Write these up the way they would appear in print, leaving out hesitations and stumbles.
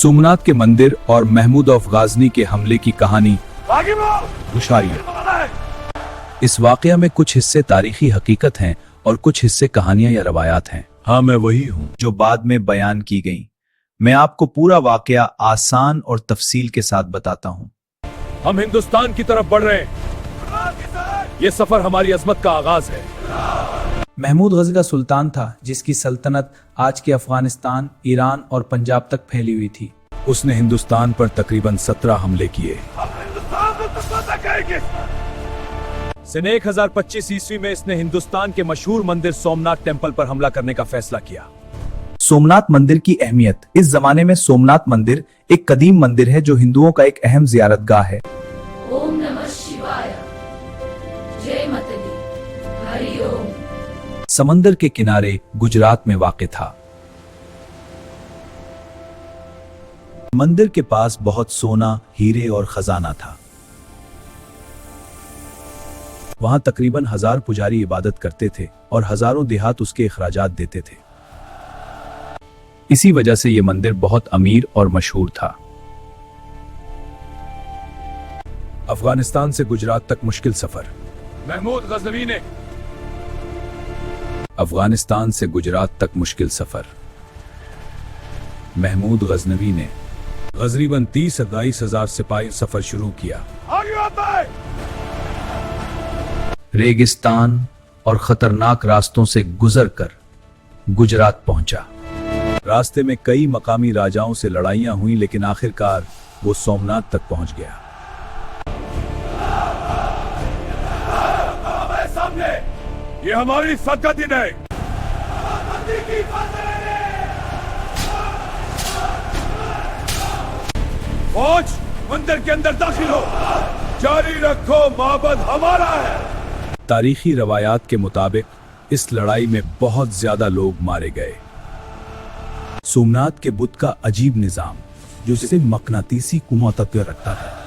सोमनाथ के मंदिर और महमूद ऑफ गाजनी के हमले की कहानी हुशारियां। इस वाकया में कुछ हिस्से तारीखी हकीकत हैं और कुछ हिस्से कहानियां या रवायात हैं। हाँ, मैं वही हूँ जो बाद में बयान की गई। मैं आपको पूरा वाकया आसान और तफसील के साथ बताता हूँ। हम हिंदुस्तान की तरफ बढ़ रहे हैं। ये सफर हमारी अजमत का आगाज है। महमूद गजनी का सुल्तान था जिसकी सल्तनत आज के अफगानिस्तान, ईरान और पंजाब तक फैली हुई थी। उसने हिंदुस्तान पर तकरीबन 17 हमले किए। सन 1025 ईस्वी में इसने हिंदुस्तान के मशहूर मंदिर सोमनाथ टेम्पल पर हमला करने का फैसला किया। सोमनाथ मंदिर की अहमियत। इस जमाने में सोमनाथ मंदिर एक कदीम मंदिर है जो हिंदुओं का एक अहम जियारतगाह है। ओम नमः शिवाय, जय मतली, हरि ओम। समंदर के किनारे गुजरात में वाक़ था। मंदिर के पास बहुत सोना, हीरे और खजाना था। वहां तकरीबन 1000 पुजारी इबादत करते थे और हजारों देहात उसके अखराजात देते थे। इसी वजह से यह मंदिर बहुत अमीर और मशहूर था। अफगानिस्तान से गुजरात तक मुश्किल सफर। महमूद गजनवी ने अफगानिस्तान से गुजरात तक मुश्किल सफर। महमूद गजनवी ने तकरीबन 30-32 सिपाही सफर शुरू किया। रेगिस्तान और खतरनाक रास्तों से गुजरकर गुजरात पहुंचा। रास्ते में कई मकामी राजाओं से लड़ाइयां हुई, लेकिन आखिरकार वो सोमनाथ तक पहुंच गया। ये हमारी सद का दिन है। फौज मंदिर के अंदर दाखिल हो। जारी रखो, माबद हमारा है। तारीखी रवायात के मुताबिक इस लड़ाई में बहुत ज्यादा लोग मारे गए। सोमनाथ के बुत का अजीब निजाम, जो इसे मकनातीसी कुमतत्व रखता था।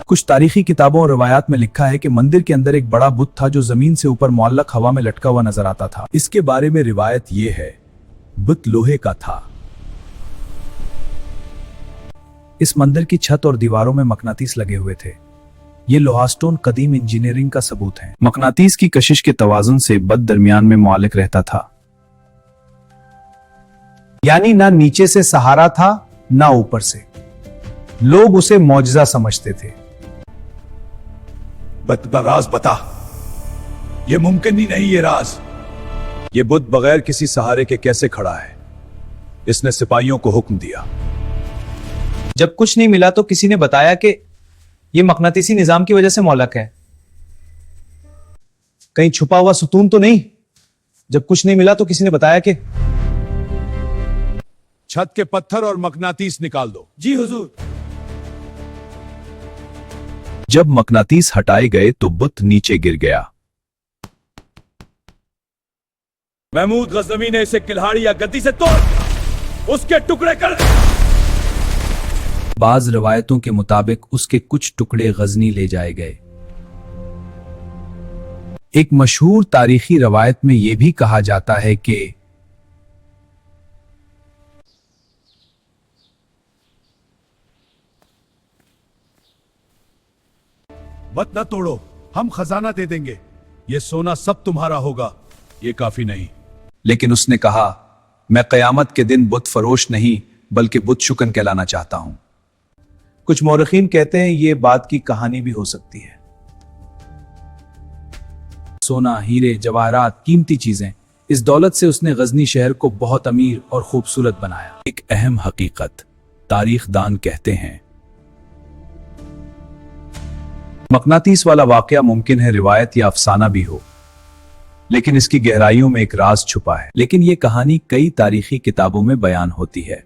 कुछ तारीखी किताबों और रवायात में लिखा है कि मंदिर के अंदर एक बड़ा बुत था जो जमीन से ऊपर मुअल्लक हवा में लटका हुआ नजर आता था। इसके बारे में रिवायत यह है, बुत लोहे का था। इस मंदिर की छत और दीवारों में मकनातीस लगे हुए थे। ये लोहास्टोन कदीम इंजीनियरिंग का सबूत है। मकनातीस की कशिश के तवाजुन से बद दरमियान में मुअल्लक रहता था, यानी ना नीचे से सहारा था ना ऊपर से। लोग उसे मौजज़ा समझते थे। राज बता, ये मुमकिन ही नहीं। ये राज, ये बुत बगैर किसी सहारे के कैसे खड़ा है? इसने सिपाहियों को हुक्म दिया। जब कुछ नहीं मिला तो किसी ने बताया कि यह मकनातीसी निजाम की वजह से मौलक है। कहीं छुपा हुआ सुतून तो नहीं? जब कुछ नहीं मिला तो किसी ने बताया कि छत के पत्थर और मकनातीस निकाल दो। जी हुजूर। जब मकनातीस हटाए गए तो बुत नीचे गिर गया। महमूद गजनवी ने इसे किल्हाड़ी या गद्दी से तोड़ उसके टुकड़े कर। बाज रवायतों के मुताबिक उसके कुछ टुकड़े गजनी ले जाए गए। एक मशहूर तारीखी रवायत में यह भी कहा जाता है कि मत न तोड़ो, हम खजाना दे देंगे। ये सोना सब तुम्हारा होगा। ये काफी नहीं। लेकिन उसने कहा, मैं कयामत के दिन बुत फरोश नहीं बल्कि बुत शुकन कहलाना चाहता हूं। कुछ मौरखीन कहते हैं यह बात की कहानी भी हो सकती है। सोना, हीरे, जवाहरात, कीमती चीजें, इस दौलत से उसने गजनी शहर को बहुत अमीर और खूबसूरत बनाया। एक अहम हकीकत तारीख दान कहते हैं, मकनातीस वाला वाकया मुमकिन है रिवायत या अफसाना भी हो, लेकिन इसकी गहराइयों में एक राज छुपा है। लेकिन यह कहानी कई तारीखी किताबों में बयान होती है।